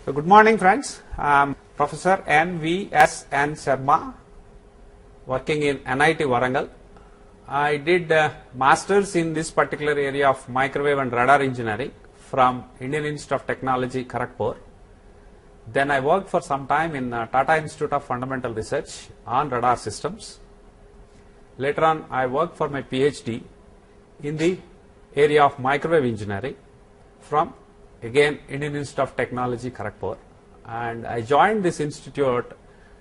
So good morning, friends. I'm Professor N.V.S.N. Sharma, working in NIT Warangal. I did masters in this particular area of microwave and radar engineering from Indian Institute of Technology, Kharagpur. Then I worked for some time in Tata Institute of Fundamental Research on radar systems. Later on, I worked for my PhD in the area of microwave engineering from again Indian Institute of Technology, Kharagpur, and I joined this institute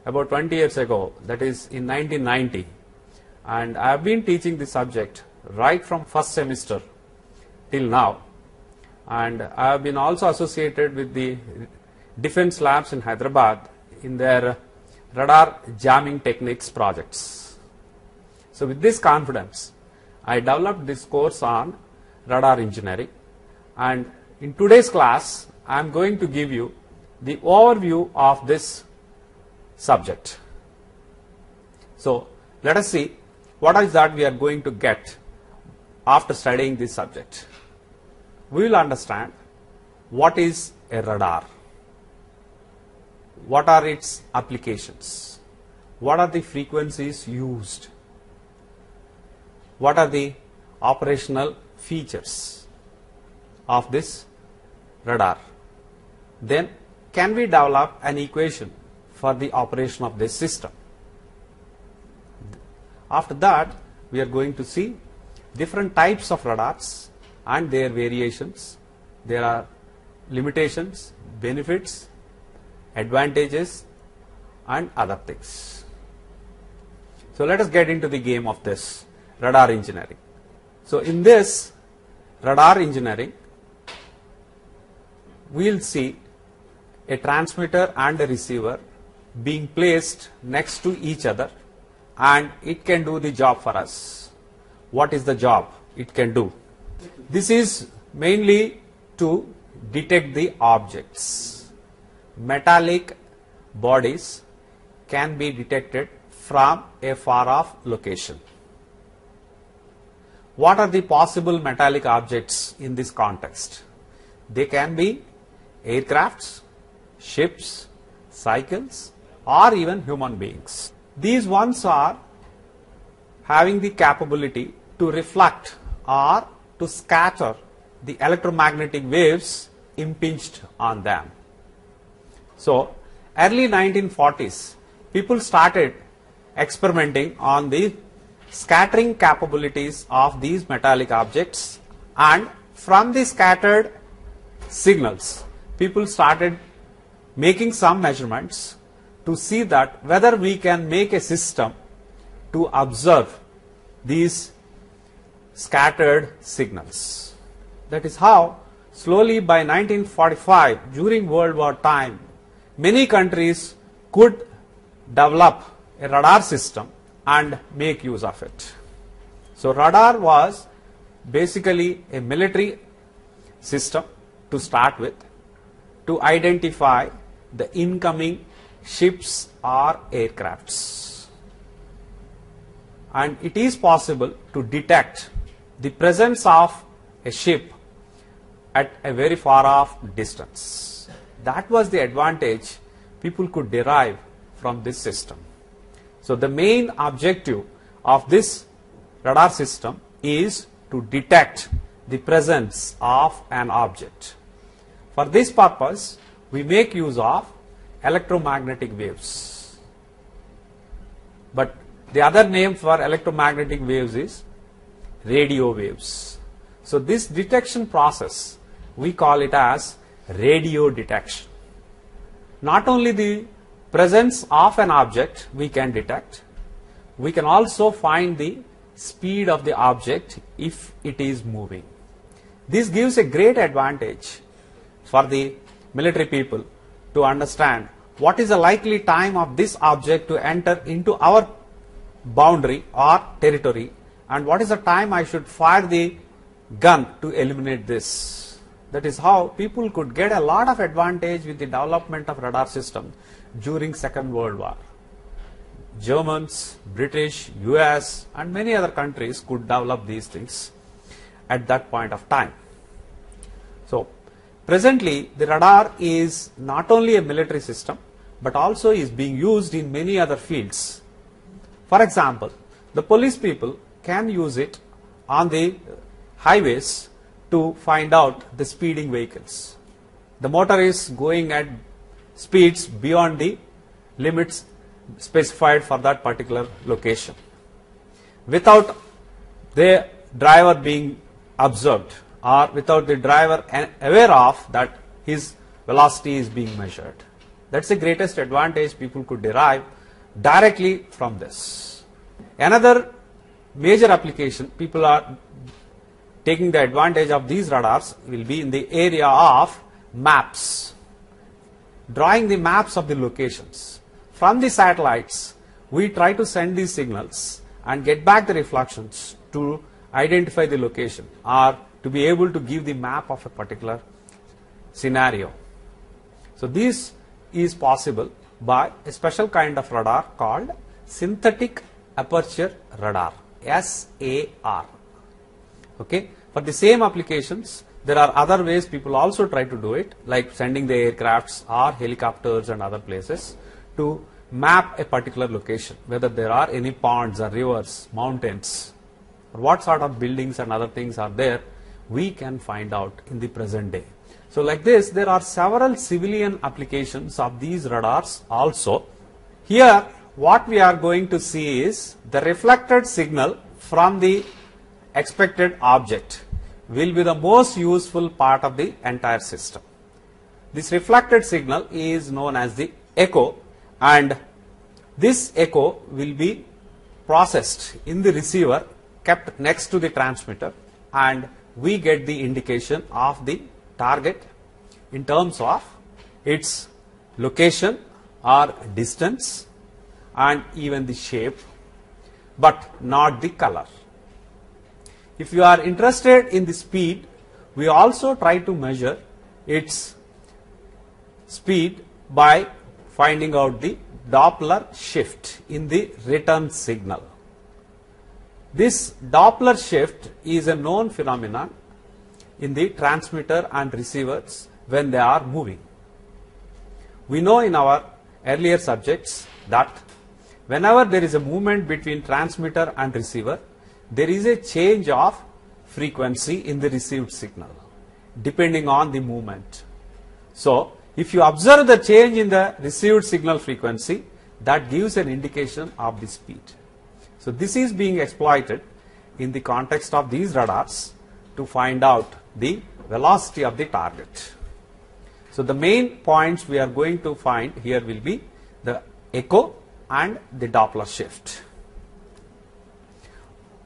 about 20 years ago, that is in 1990, and I have been teaching this subject right from first semester till now, and I have been also associated with the defense labs in Hyderabad in their radar jamming techniques projects. So with this confidence, I developed this course on radar engineering, and in today's class, I am going to give you the overview of this subject. So let us see what is that we are going to get after studying this subject. We will understand what is a radar, what are its applications, what are the frequencies used, what are the operational features of this radar. Then can we develop an equation for the operation of this system? After that, we are going to see different types of radars and their variations. There are limitations, benefits, advantages and other things. So let us get into the game of this radar engineering. So in this radar engineering, we will see a transmitter and a receiver being placed next to each other, and it can do the job for us. What is the job it can do? This is mainly to detect the objects. Metallic bodies can be detected from a far off location. What are the possible metallic objects in this context? They can be aircrafts, ships, cycles, or even human beings. These ones are having the capability to reflect or to scatter the electromagnetic waves impinged on them. So, early 1940s, people started experimenting on the scattering capabilities of these metallic objects, and from the scattered signals, people started making some measurements to see that whether we can make a system to observe these scattered signals. That is how slowly by 1945, during World War time, many countries could develop a radar system and make use of it. So radar was basically a military system to start with, to identify the incoming ships or aircrafts. And it is possible to detect the presence of a ship at a very far off distance. That was the advantage people could derive from this system. So the main objective of this radar system is to detect the presence of an object. For this purpose, we make use of electromagnetic waves. But the other name for electromagnetic waves is radio waves. So this detection process, we call it as radio detection. Not only the presence of an object we can detect, we can also find the speed of the object if it is moving. This gives a great advantage for the military people to understand what is the likely time of this object to enter into our boundary or territory, and what is the time I should fire the gun to eliminate this. That is how people could get a lot of advantage with the development of radar system during Second World War. Germans, British, US and many other countries could develop these things at that point of time. So Presently, the radar is not only a military system, but also is being used in many other fields. For example, the police people can use it on the highways to find out the speeding vehicles. The motorist going at speeds beyond the limits specified for that particular location, without the driver being observed or without the driver aware of that his velocity is being measured. That's the greatest advantage people could derive directly from this. Another major application people are taking the advantage of these radars will be in the area of maps, drawing the maps of the locations. From the satellites, we try to send these signals and get back the reflections to identify the location or to be able to give the map of a particular scenario. So this is possible by a special kind of radar called synthetic aperture radar, SAR. Okay. For the same applications, there are other ways people also try to do it, like sending the aircrafts or helicopters and other places to map a particular location, whether there are any ponds or rivers, mountains, or what sort of buildings and other things are there, we can find out in the present day. So like this, there are several civilian applications of these radars also. Here, what we are going to see is the reflected signal from the expected object will be the most useful part of the entire system. This reflected signal is known as the echo, and this echo will be processed in the receiver, kept next to the transmitter, and we get the indication of the target in terms of its location or distance and even the shape, but not the color. If you are interested in the speed, we also try to measure its speed by finding out the Doppler shift in the return signal. This Doppler shift is a known phenomenon in the transmitter and receivers when they are moving. We know in our earlier subjects that whenever there is a movement between transmitter and receiver, there is a change of frequency in the received signal depending on the movement. So, if you observe the change in the received signal frequency, that gives an indication of the speed. So, this is being exploited in the context of these radars to find out the velocity of the target. So, the main points we are going to find here will be the echo and the Doppler shift.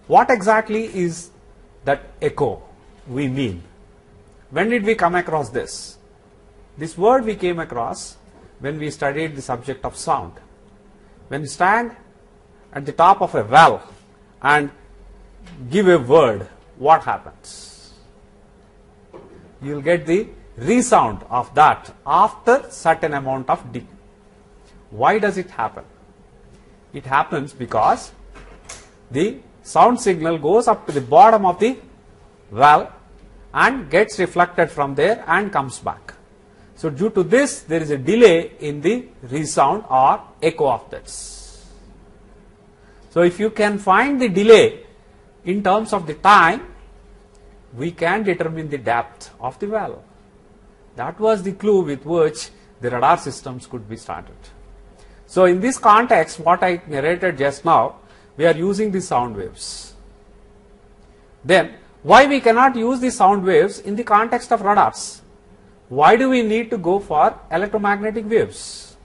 What exactly is that echo we mean? When did we come across this? This word we came across when we studied the subject of sound. When you stand at the top of a well and give a word, what happens? You will get the resound of that after certain amount of dip. Why does it happen? It happens because the sound signal goes up to the bottom of the well and gets reflected from there and comes back. So due to this, there is a delay in the resound or echo of this. So if you can find the delay in terms of the time, we can determine the depth of the well. That was the clue with which the radar systems could be started. So in this context, what I narrated just now, we are using the sound waves. Then, why we cannot use the sound waves in the context of radars? Why do we need to go for electromagnetic waves?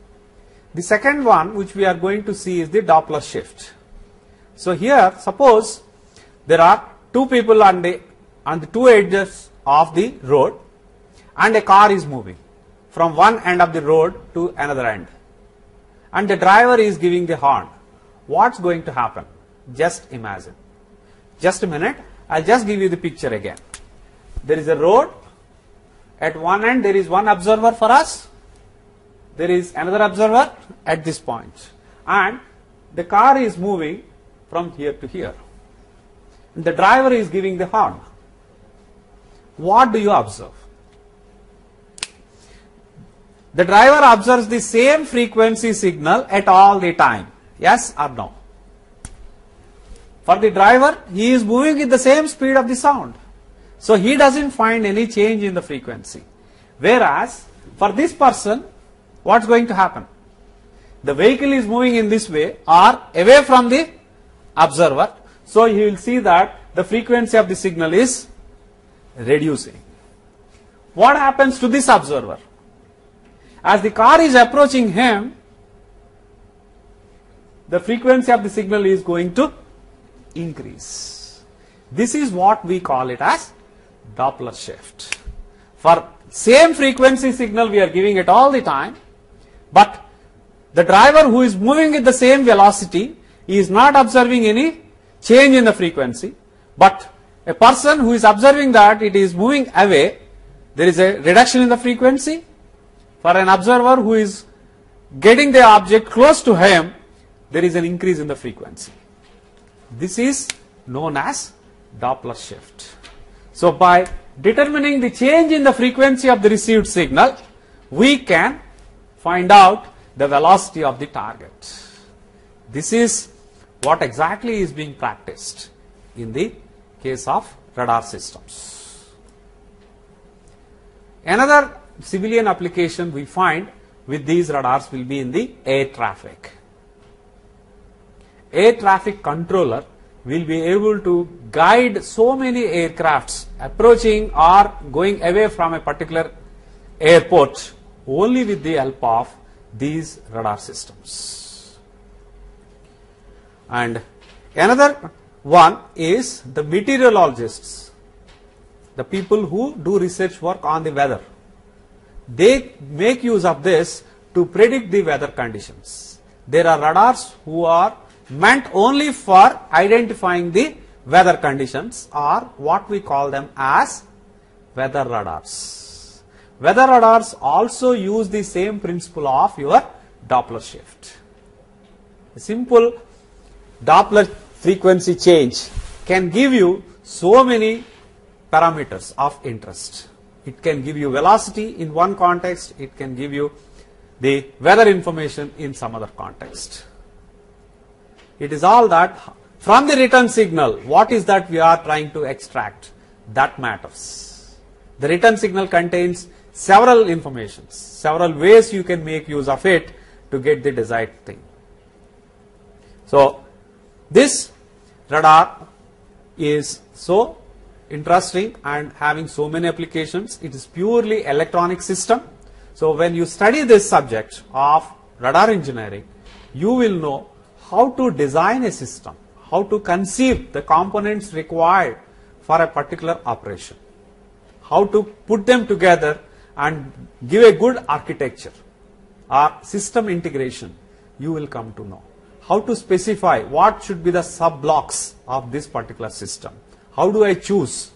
The second one which we are going to see is the Doppler shift. So here, suppose there are two people on the two edges of the road and a car is moving from one end of the road to another end, and the driver is giving the horn. What's going to happen? Just imagine. Just a minute, I'll just give you the picture again. There is a road. At one end there is one observer for us. There is another observer at this point. And the car is moving from here to here. And the driver is giving the horn. What do you observe? The driver observes the same frequency signal at all the time. Yes or no? For the driver, he is moving with the same speed of the sound. So he doesn't find any change in the frequency. Whereas, for this person, what's going to happen? The vehicle is moving in this way or away from the observer. So he will see that the frequency of the signal is reducing. What happens to this observer? As the car is approaching him, the frequency of the signal is going to increase. This is what we call it as Doppler shift. For same frequency signal we are giving it all the time, but the driver who is moving with the same velocity is not observing any change in the frequency, but a person who is observing that it is moving away, there is a reduction in the frequency. For an observer who is getting the object close to him, there is an increase in the frequency. This is known as Doppler shift. So by determining the change in the frequency of the received signal, we can find out the velocity of the target. This is what exactly is being practiced in the case of radar systems. Another civilian application we find with these radars will be in the air traffic. Air traffic controller will be able to guide so many aircrafts approaching or going away from a particular airport only with the help of these radar systems. And another one is the meteorologists, the people who do research work on the weather. They make use of this to predict the weather conditions. There are radars who are meant only for identifying the weather conditions, or what we call them as weather radars. Weather radars also use the same principle of your Doppler shift. A simple Doppler frequency change can give you so many parameters of interest. It can give you velocity in one context, it can give you the weather information in some other context. It is all that from the return signal, what is that we are trying to extract, that matters. The return signal contains several informations, several ways you can make use of it to get the desired thing. So this radar is so interesting and having so many applications. It is purely electronic system. So when you study this subject of radar engineering, you will know how to design a system, how to conceive the components required for a particular operation, how to put them together and give a good architecture or system integration. You will come to know how to specify what should be the sub blocks of this particular system. How do I choose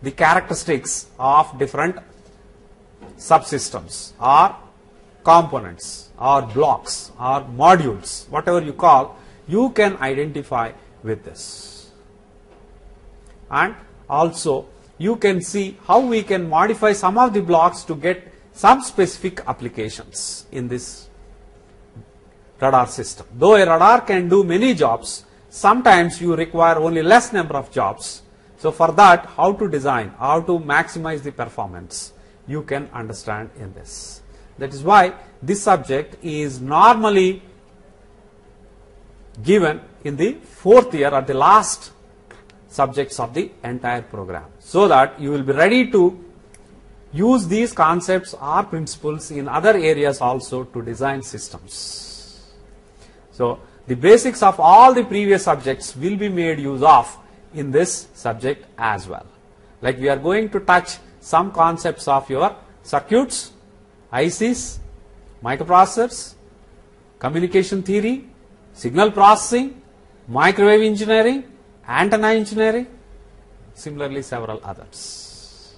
the characteristics of different subsystems or components or blocks or modules, whatever you call, you can identify with this. And also you can see how we can modify some of the blocks to get some specific applications in this radar system. Though a radar can do many jobs, sometimes you require only less number of jobs. So for that, how to design, how to maximize the performance, you can understand in this. That is why this subject is normally given in the 4th year or the last subjects of the entire program, so that you will be ready to use these concepts or principles in other areas also to design systems. So the basics of all the previous subjects will be made use of in this subject as well. Like we are going to touch some concepts of your circuits, ICs, microprocessors, communication theory, signal processing, microwave engineering, antenna engineering, similarly several others.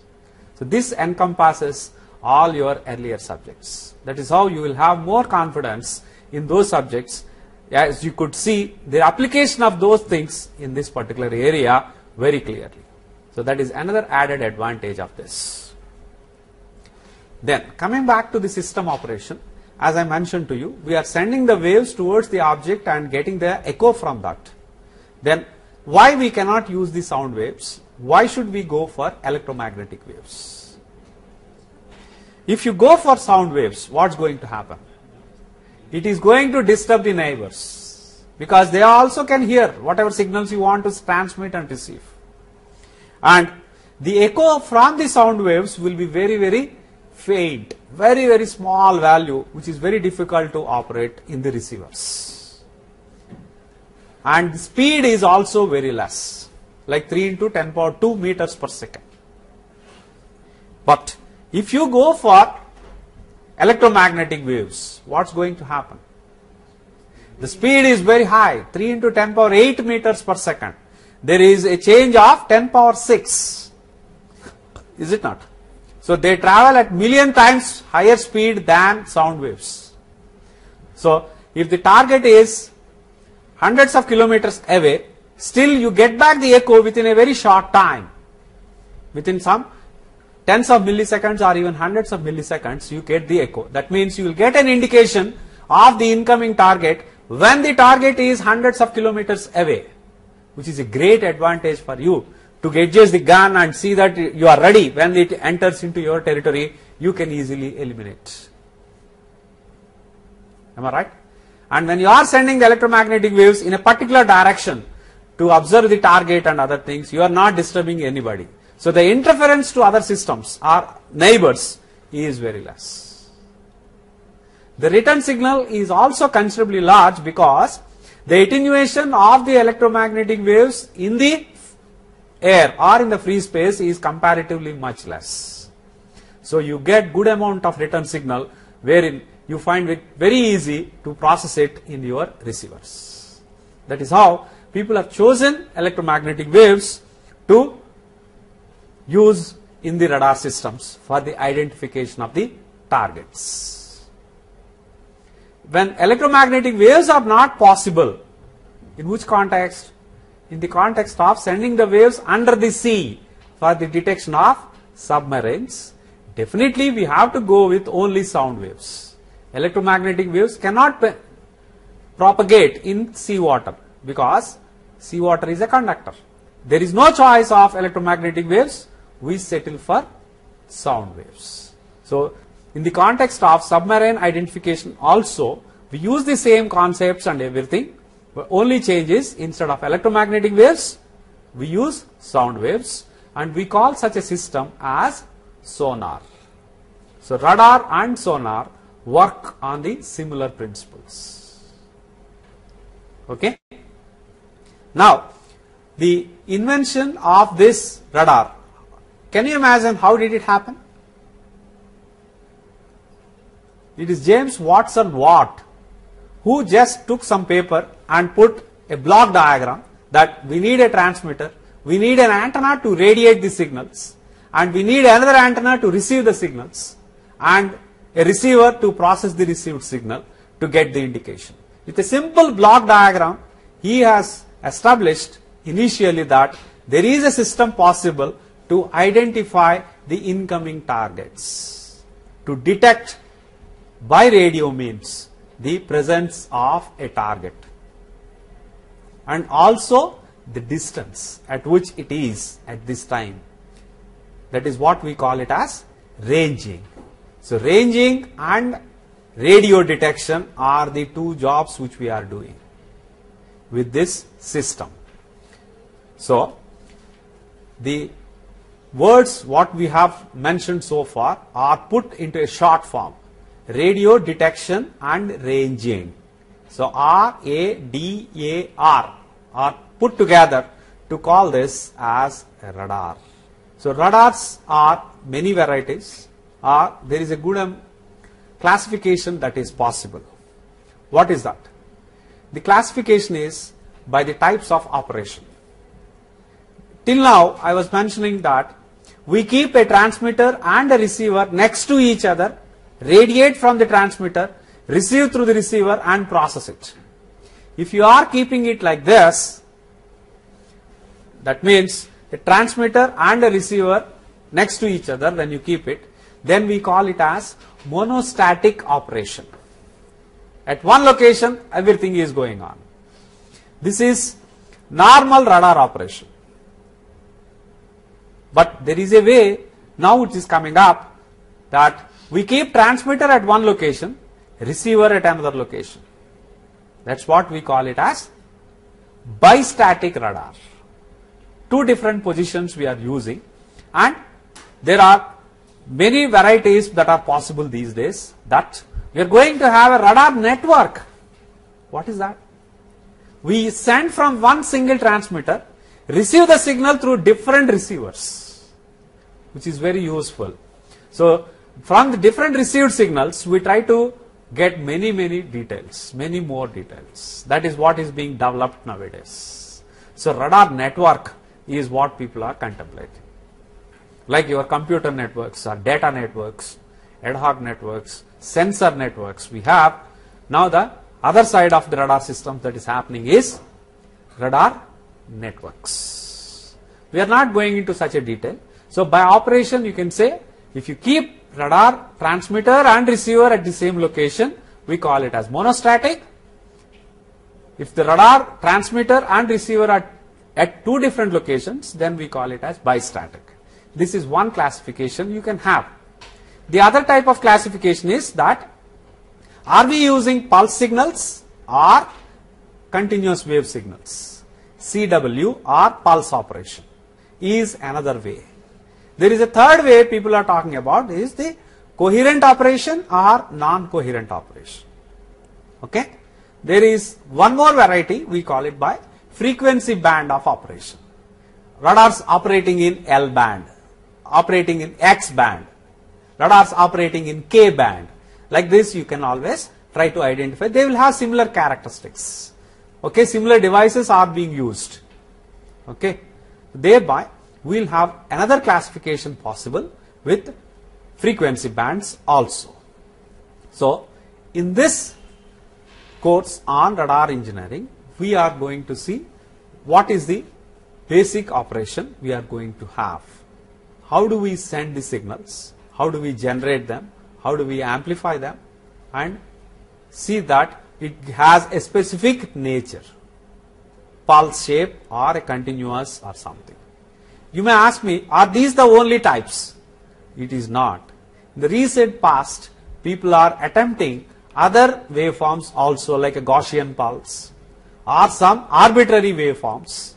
So this encompasses all your earlier subjects. That is how you will have more confidence in those subjects, as you could see the application of those things in this particular area very clearly. So that is another added advantage of this. Then coming back to the system operation, as I mentioned to you, we are sending the waves towards the object and getting the echo from that. Then why we cannot use the sound waves? Why should we go for electromagnetic waves? If you go for sound waves, what's going to happen? It is going to disturb the neighbors, because they also can hear whatever signals you want to transmit and receive. And the echo from the sound waves will be very, very faint, very, very small value, which is very difficult to operate in the receivers. And the speed is also very less, like 3 into 10 power 2 meters per second. But if you go for electromagnetic waves, what's going to happen? The speed is very high, 3 into 10 power 8 meters per second. There is a change of 10 power 6. Is it not? So they travel at million times higher speed than sound waves. So if the target is hundreds of kilometers away, still you get back the echo within a very short time. Within some tens of milliseconds or even hundreds of milliseconds, you get the echo. That means you will get an indication of the incoming target when the target is hundreds of kilometers away, which is a great advantage for you to adjust the gun and see that you are ready. When it enters into your territory, you can easily eliminate. Am I right? And when you are sending the electromagnetic waves in a particular direction to observe the target and other things, you are not disturbing anybody. So the interference to other systems or neighbors is very less. The return signal is also considerably large, because the attenuation of the electromagnetic waves in the air or in the free space is comparatively much less. So you get good amount of return signal, wherein you find it very easy to process it in your receivers. That is how people have chosen electromagnetic waves to use in the radar systems for the identification of the targets. When electromagnetic waves are not possible, in which context? In the context of sending the waves under the sea for the detection of submarines, definitely we have to go with only sound waves. Electromagnetic waves cannot propagate in seawater, because seawater is a conductor. There is no choice of electromagnetic waves, we settle for sound waves. So in the context of submarine identification also, we use the same concepts and everything, but only change is, instead of electromagnetic waves, we use sound waves, and we call such a system as sonar. So radar and sonar work on the similar principles. Okay. Now the invention of this radar, can you imagine how did it happen? It is James Watson Watt who just took some paper and put a block diagram that we need a transmitter, we need an antenna to radiate the signals, and we need another antenna to receive the signals, and a receiver to process the received signal to get the indication. With a simple block diagram, he has established initially that there is a system possible to identify the incoming targets, to detect by radio means the presence of a target, and also the distance at which it is at this time. That is what we call it as ranging. So ranging and radio detection are the two jobs which we are doing with this system. So the words what we have mentioned so far are put into a short form: radio detection and ranging. So RADAR are put together to call this as a radar. So radars are many varieties, or there is a good classification that is possible. What is that? The classification is by the types of operation. Till now I was mentioning that we keep a transmitter and a receiver next to each other, radiate from the transmitter, receive through the receiver and process it. If you are keeping it like this, that means a transmitter and a receiver next to each other, when you keep it, then we call it as monostatic operation. At one location, everything is going on. This is normal radar operation. But there is a way now which is coming up that we keep transmitter at one location, receiver at another location. That's what we call it as bistatic radar. Two different positions we are using, and there are many varieties that are possible these days, that we are going to have a radar network. What is that? We send from one single transmitter, receive the signal through different receivers, which is very useful. So from the different received signals, we try to get many details, many more details. That is what is being developed nowadays. So radar network is what people are contemplating. Like your computer networks or data networks, ad hoc networks, sensor networks. We have now the other side of the radar system that is happening is radar networks. We are not going into such a detail. So by operation, you can say if you keep radar transmitter and receiver at the same location, we call it as monostatic. If the radar transmitter and receiver are at two different locations, then we call it as bistatic. This is one classification you can have. The other type of classification is that are we using pulse signals or continuous wave signals? CW or pulse operation is another way. There is a third way people are talking about, is the coherent operation or non-coherent operation. Okay? There is one more variety, we call it by frequency band of operation. Radars operating in L band, operating in X band, radars operating in K band. Like this you can always try to identify. They will have similar characteristics. Okay, similar devices are being used. Okay, thereby we will have another classification possible with frequency bands also. So in this course on radar engineering, we are going to see what is the basic operation we are going to have. How do we send the signals? How do we generate them? How do we amplify them? And see that it has a specific nature, pulse shape or a continuous or something. You may ask me, are these the only types? It is not. In the recent past, people are attempting other waveforms also, like a Gaussian pulse or some arbitrary waveforms,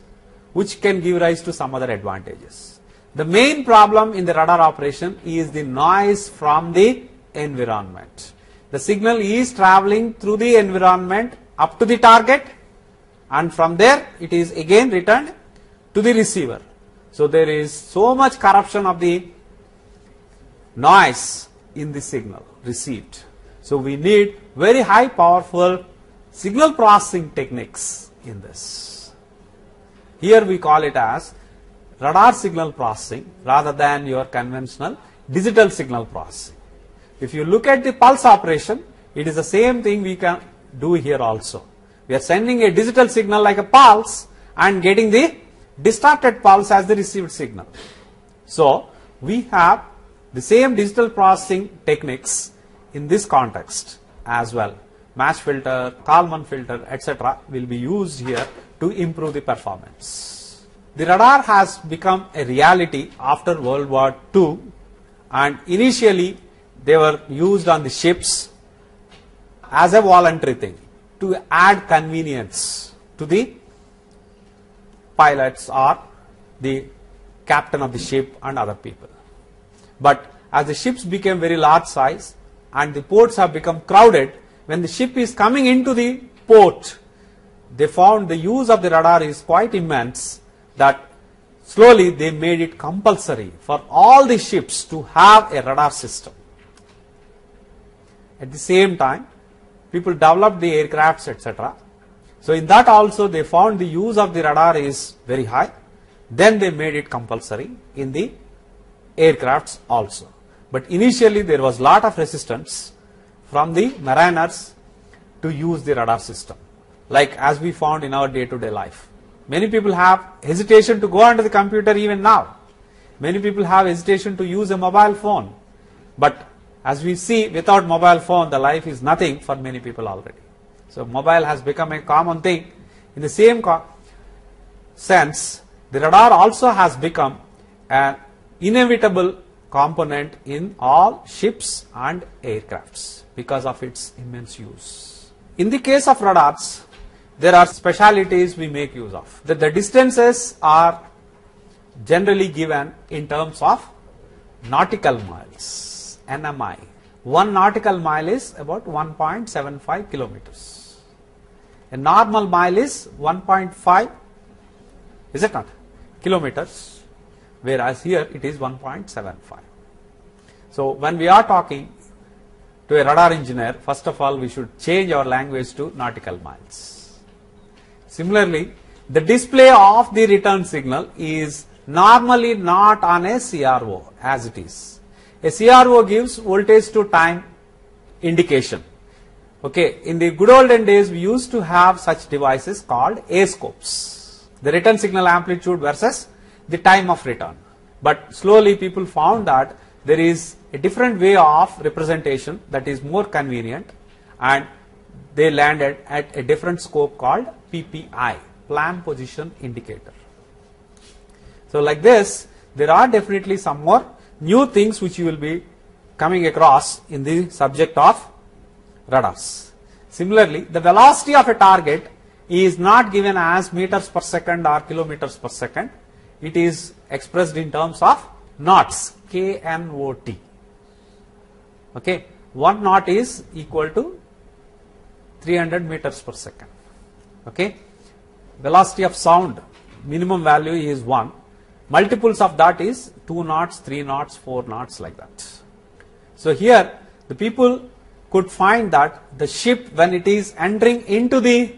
which can give rise to some other advantages. The main problem in the radar operation is the noise from the environment. The signal is traveling through the environment up to the target, and from there it is again returned to the receiver. So there is so much corruption of the noise in the signal received. So we need very high powerful signal processing techniques in this. Here we call it as radar signal processing rather than your conventional digital signal processing. If you look at the pulse operation, it is the same thing we can do here also. We are sending a digital signal like a pulse and getting the distorted pulse as the received signal. So we have the same digital processing techniques in this context as well. Match filter, Kalman filter, etc. will be used here to improve the performance. The radar has become a reality after World War II, and initially they were used on the ships as a voluntary thing to add convenience to the pilots or the captain of the ship and other people. But as the ships became very large size and the ports have become crowded, when the ship is coming into the port, they found the use of the radar is quite immense, that slowly they made it compulsory for all the ships to have a radar system. At the same time, people developed the aircrafts, etc. So in that also they found the use of the radar is very high. Then they made it compulsory in the aircrafts also. But initially there was lot of resistance from the mariners to use the radar system, like as we found in our day-to-day life. Many people have hesitation to go onto the computer even now. Many people have hesitation to use a mobile phone. But as we see, without mobile phone, the life is nothing for many people already. So mobile has become a common thing. In the same sense, the radar also has become an inevitable component in all ships and aircrafts because of its immense use. In the case of radars, there are specialities we make use of. The distances are generally given in terms of nautical miles, NMI. 1 nautical mile is about 1.75 kilometers. A normal mile is 1.5, is it not, kilometers, whereas here it is 1.75. So when we are talking to a radar engineer, first of all we should change our language to nautical miles. Similarly, the display of the return signal is normally not on a CRO as it is. A CRO gives voltage to time indication. Okay, in the good olden days we used to have such devices called A-scopes, the return signal amplitude versus the time of return. But slowly people found that there is a different way of representation that is more convenient, and they landed at a different scope called PPI, plan position indicator. So like this, there are definitely some more new things which you will be coming across in the subject of radars. Similarly, the velocity of a target is not given as meters per second or kilometers per second. It is expressed in terms of knots, KNOT. Okay, 1 knot is equal to 300 meters per second. Okay, velocity of sound, minimum value is 1. Multiples of that is 2 knots, 3 knots, 4 knots, like that. So here the people could find that the ship, when it is entering into the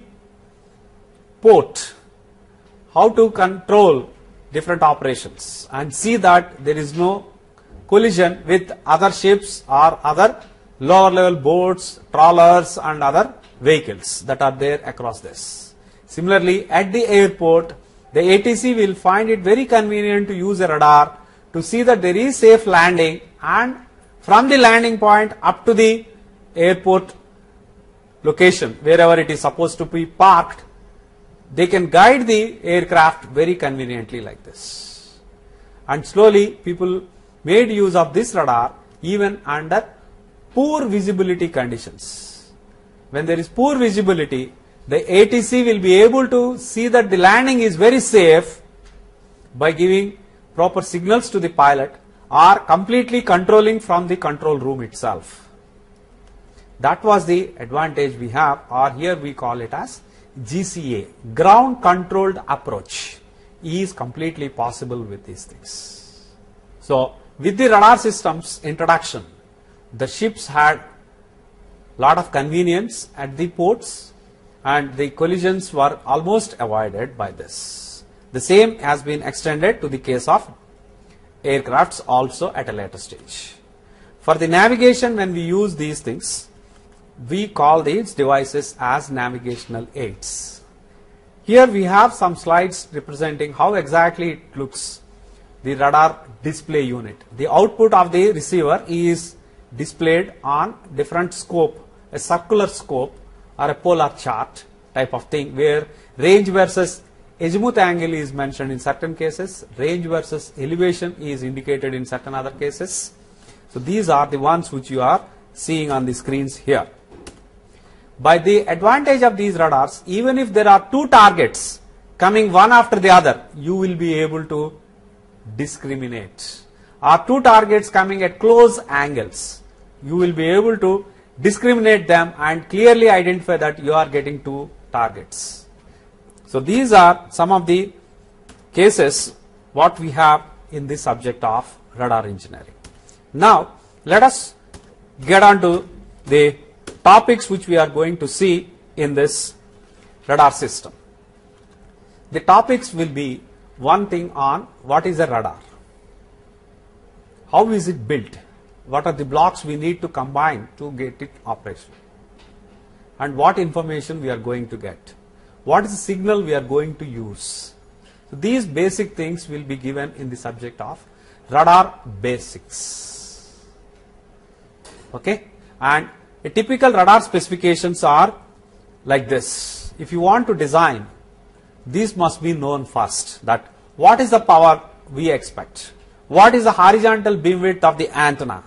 port, how to control different operations and see that there is no collision with other ships or other lower level boats, trawlers and other vehicles that are there across this. Similarly, at the airport, the ATC will find it very convenient to use a radar to see that there is safe landing, and from the landing point up to the airport location, wherever it is supposed to be parked, they can guide the aircraft very conveniently like this. And slowly people made use of this radar even under poor visibility conditions. When there is poor visibility, the ATC will be able to see that the landing is very safe by giving proper signals to the pilot or completely controlling from the control room itself. That was the advantage we have, or here we call it as GCA, ground controlled approach, is completely possible with these things. So with the radar systems introduction, the ships had lot of convenience at the ports, and the collisions were almost avoided by this. The same has been extended to the case of aircrafts also at a later stage. For the navigation, when we use these things, we call these devices as navigational aids. Here we have some slides representing how exactly it looks, the radar display unit. The output of the receiver is displayed on different scope, a circular scope or a polar chart type of thing, where range versus azimuth angle is mentioned in certain cases, range versus elevation is indicated in certain other cases. So these are the ones which you are seeing on the screens here. By the advantage of these radars, even if there are two targets coming one after the other, you will be able to discriminate. Or two targets coming at close angles, you will be able to discriminate them and clearly identify that you are getting two targets. So these are some of the cases what we have in the subject of radar engineering. Now let us get on to the topics which we are going to see in this radar system. The topics will be one thing on what is a radar, how is it built, what are the blocks we need to combine to get it operational, and what information we are going to get, what is the signal we are going to use. So these basic things will be given in the subject of radar basics. Okay, and a typical radar specifications are like this. If you want to design, these must be known first, that what is the power we expect, what is the horizontal beam width of the antenna,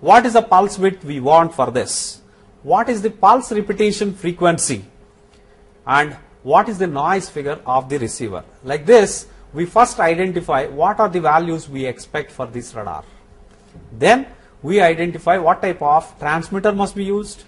what is the pulse width we want for this, what is the pulse repetition frequency, and what is the noise figure of the receiver. Like this, we first identify what are the values we expect for this radar. Then we identify what type of transmitter must be used,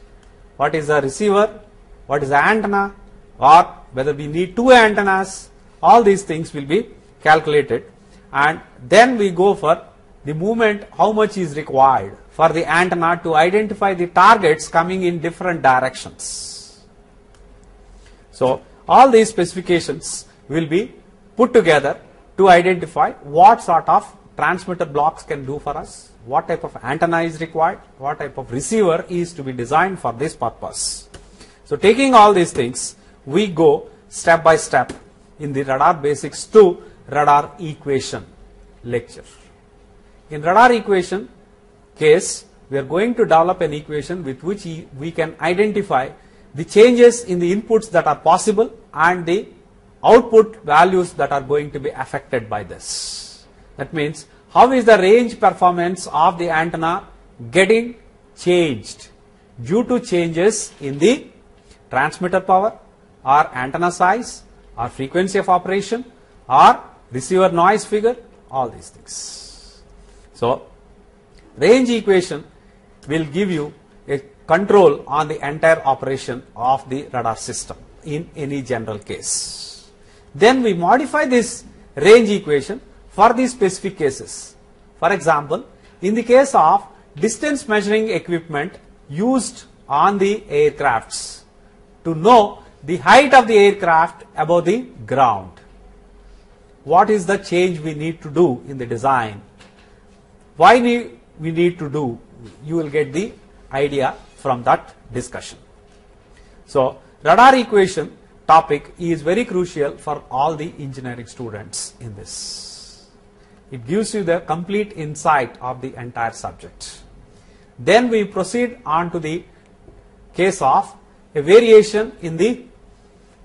what is the receiver, what is the antenna, or whether we need two antennas. All these things will be calculated, and then we go for the movement, how much is required for the antenna to identify the targets coming in different directions. So all these specifications will be put together to identify what sort of transmitter blocks can do for us, what type of antenna is required, what type of receiver is to be designed for this purpose. So taking all these things, we go step by step in the radar basics to radar equation lecture. In radar equation case, we are going to develop an equation with which we can identify the changes in the inputs that are possible and the output values that are going to be affected by this. That means, how is the range performance of the antenna getting changed due to changes in the transmitter power, or antenna size, or frequency of operation, or receiver noise figure, all these things. So range equation will give you a control on the entire operation of the radar system in any general case. Then we modify this range equation for the specific cases. For example, in the case of distance measuring equipment used on the aircrafts to know the height of the aircraft above the ground, what is the change we need to do in the design, why we need to do, you will get the idea from that discussion. So radar equation topic is very crucial for all the engineering students in this. It gives you the complete insight of the entire subject. Then we proceed on to the case of a variation in the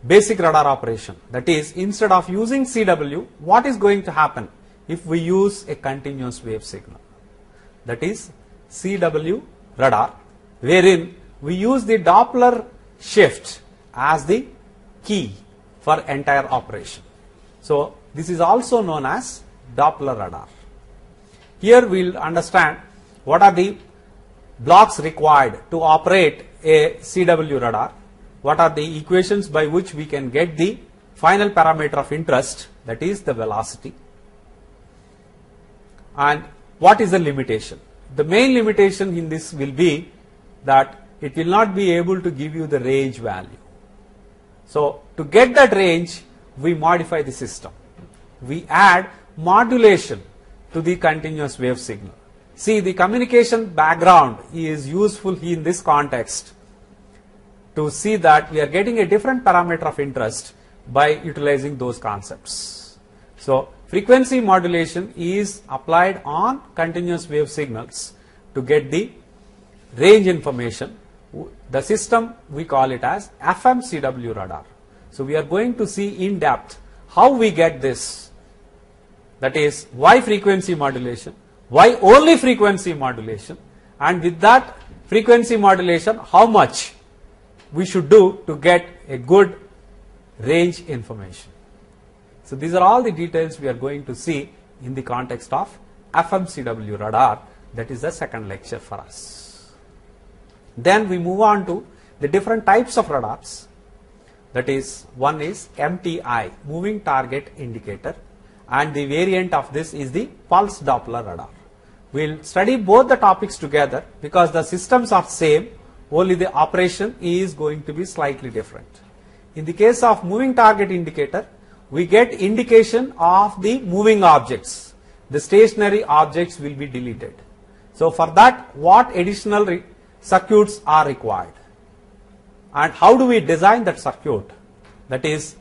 basic radar operation. That is, instead of using CW, what is going to happen if we use a continuous wave signal? That is CW radar, wherein we use the Doppler shift as the key for entire operation. So this is also known as Doppler radar. Here we will understand what are the blocks required to operate a CW radar, what are the equations by which we can get the final parameter of interest, that is the velocity, and what is the limitation. The main limitation in this will be that it will not be able to give you the range value. So to get that range, we modify the system. We add modulation to the continuous wave signal. See, the communication background is useful in this context to see that we are getting a different parameter of interest by utilizing those concepts. So frequency modulation is applied on continuous wave signals to get the range information. The system, we call it as FMCW radar. So we are going to see in depth how we get this. That is, why frequency modulation, why only frequency modulation, and with that frequency modulation, how much we should do to get a good range information. So these are all the details we are going to see in the context of FMCW radar. That is the second lecture for us. Then we move on to the different types of radars. That is, one is MTI, moving target indicator, and the variant of this is the pulse Doppler radar. We will study both the topics together because the systems are same, only the operation is going to be slightly different. In the case of moving target indicator, we get indication of the moving objects. The stationary objects will be deleted. So for that, what additional circuits are required? And how do we design that circuit? That is,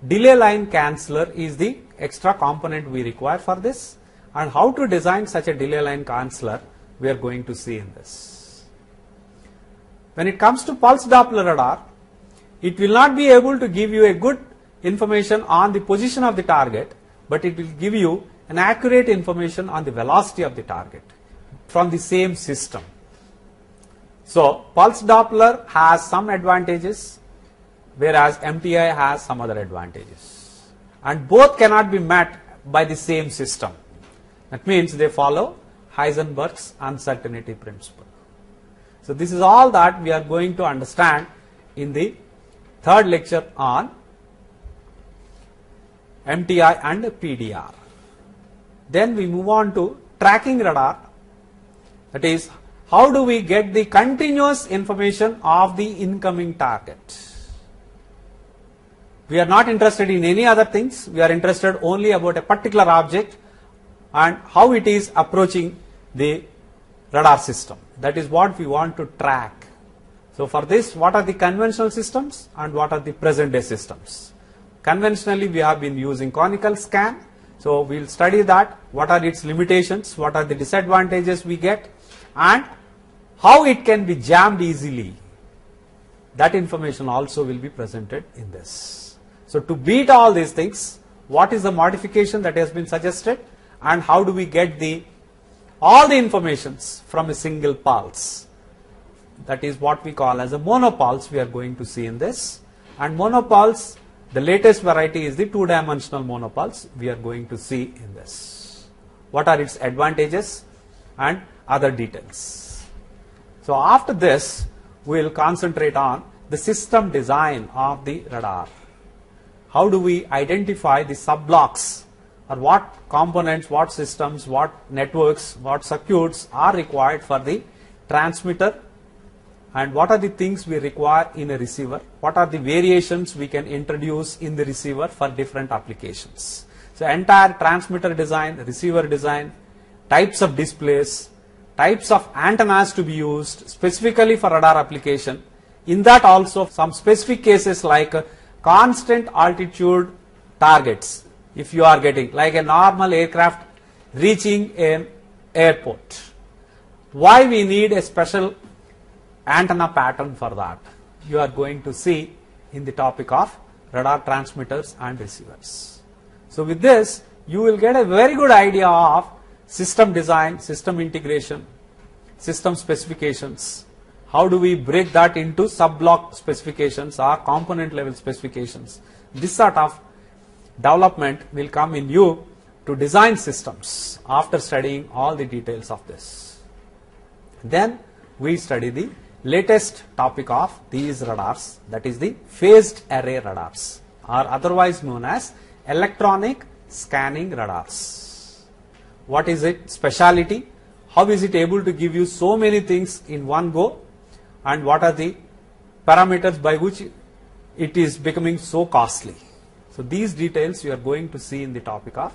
delay line canceller is the extra component we require for this, and how to design such a delay line canceller we are going to see in this. when it comes to pulse Doppler radar, it will not be able to give you a good information on the position of the target, but it will give you an accurate information on the velocity of the target from the same system. So pulse Doppler has some advantages, whereas MTI has some other advantages, and both cannot be met by the same system. That means they follow Heisenberg's uncertainty principle. So this is all that we are going to understand in the third lecture on MTI and PDR. Then we move on to tracking radar, that is, how do we get the continuous information of the incoming target. We are not interested in any other things, we are interested only about a particular object and how it is approaching the radar system. That is what we want to track. So for this, what are the conventional systems and what are the present day systems? Conventionally, we have been using conical scan. So we will study that, what are its limitations, what are the disadvantages we get, and how it can be jammed easily. That information also will be presented in this. So to beat all these things, what is the modification that has been suggested, and how do we get all the informations from a single pulse? That is what we call as a monopulse. We are going to see in this. And monopulse, the latest variety is the two-dimensional monopulse. We are going to see in this. What are its advantages and other details. So after this, we will concentrate on the system design of the radar. How do we identify the sub-blocks, or what components, what systems, what networks, what circuits are required for the transmitter, and what are the things we require in a receiver, what are the variations we can introduce in the receiver for different applications. So entire transmitter design, receiver design, types of displays, types of antennas to be used specifically for radar application. In that also some specific cases like constant altitude targets, if you are getting like a normal aircraft reaching an airport. Why we need a special antenna pattern for that? You are going to see in the topic of radar transmitters and receivers. So with this, you will get a very good idea of system design, system integration, system specifications. How do we break that into sub-block specifications or component level specifications? This sort of development will come in you to design systems after studying all the details of this. Then we study the latest topic of these radars, that is the phased array radars, or otherwise known as electronic scanning radars. What is its speciality? How is it able to give you so many things in one go, and what are the parameters by which it is becoming so costly? So these details you are going to see in the topic of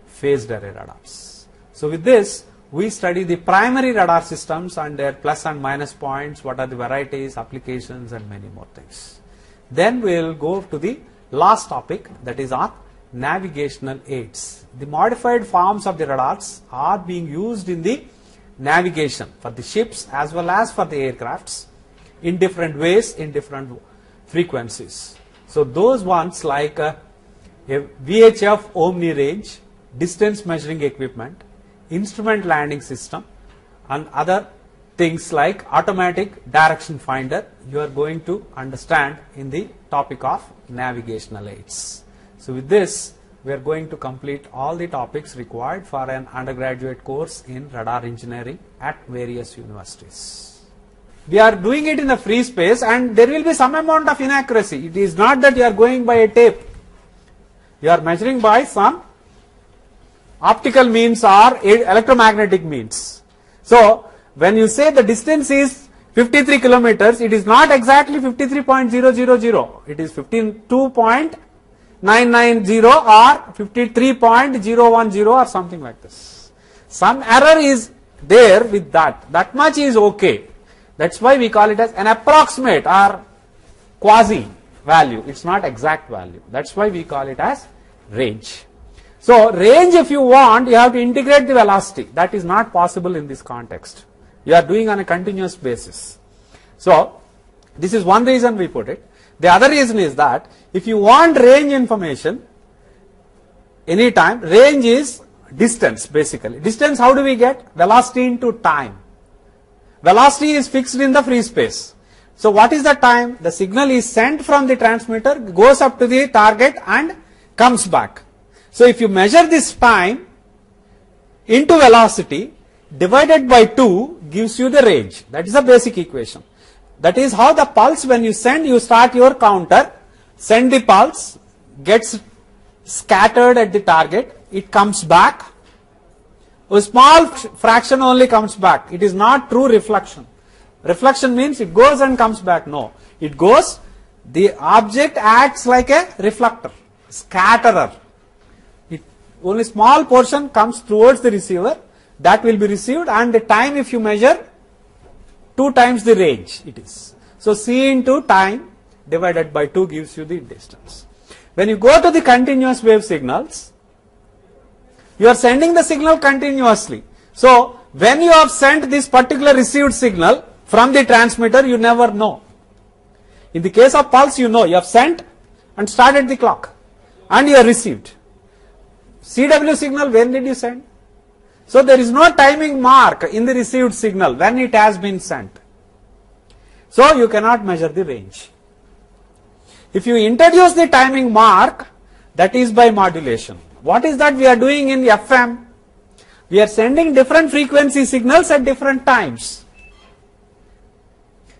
phased array radars. So with this, we study the primary radar systems and their plus and minus points, what are the varieties, applications, and many more things. Then we will go to the last topic, that is on navigational aids. The modified forms of the radars are being used in the navigation for the ships as well as for the aircrafts in different ways, in different frequencies. So those ones like a VHF Omni range, distance measuring equipment, instrument landing system, and other things like automatic direction finder, you are going to understand in the topic of navigational aids. So with this, we are going to complete all the topics required for an undergraduate course in radar engineering at various universities. We are doing it in a free space and there will be some amount of inaccuracy. It is not that you are going by a tape. You are measuring by some optical means or electromagnetic means. So when you say the distance is 53 kilometers, it is not exactly 53.000. It is 52.990 or 53.010 or something like this. Some error is there with that. That much is okay. That's why we call it as an approximate or quasi value. It's not exact value. That's why we call it as range. So range, if you want, you have to integrate the velocity. That is not possible in this context. You are doing on a continuous basis. So This is one reason we put it. The other reason is that if you want range information, anytime, range is distance basically. Distance, how do we get? Velocity into time. Velocity is fixed in the free space. So what is the time? The signal is sent from the transmitter, goes up to the target and comes back. So if you measure this time into velocity divided by 2 gives you the range. That is the basic equation. That is how the pulse, when you send, you start your counter, send the pulse, gets scattered at the target, it comes back. A small fraction only comes back. It is not true reflection. Reflection means it goes and comes back. No, it goes, the object acts like a reflector, scatterer. Only small portion comes towards the receiver, that will be received, and the time, if you measure, 2 times the range it is. So C into time divided by 2 gives you the distance. When you go to the continuous wave signals, you are sending the signal continuously. So when you have sent this particular received signal from the transmitter, you never know. In the case of pulse, you know, you have sent and started the clock and you have received. CW signal, when did you send? So there is no timing mark in the received signal when it has been sent. So you cannot measure the range. If you introduce the timing mark, that is by modulation. What is that we are doing in FM? We are sending different frequency signals at different times.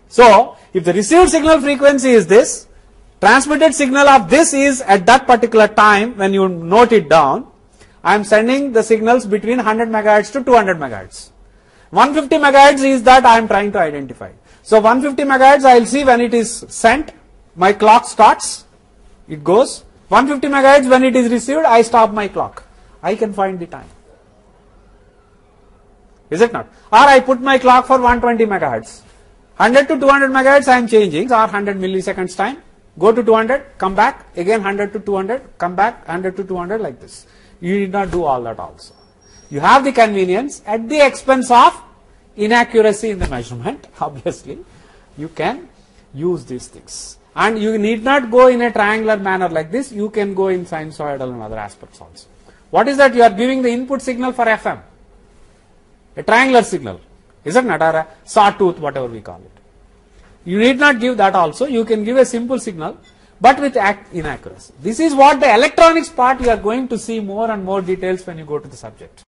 So if the received signal frequency is this, transmitted signal of this is at that particular time, when you note it down, I am sending the signals between 100 megahertz to 200 megahertz. 150 megahertz is that I am trying to identify. So 150 megahertz I will see when it is sent, my clock starts, it goes. 150 megahertz when it is received, I stop my clock. I can find the time. Is it not? Or I put my clock for 120 megahertz. 100 to 200 megahertz I am changing, or 100 milliseconds time. Go to 200, come back, again 100 to 200, come back, 100 to 200, like this. You need not do all that also. You have the convenience at the expense of inaccuracy in the measurement. Obviously, you can use these things. And you need not go in a triangular manner like this. You can go in sinusoidal and other aspects also. What is that? You are giving the input signal for FM. A triangular signal. Is it not? Or a sawtooth, whatever we call it. You need not give that also. You can give a simple signal, but with inaccuracy. This is what the electronics part you are going to see more and more details when you go to the subject.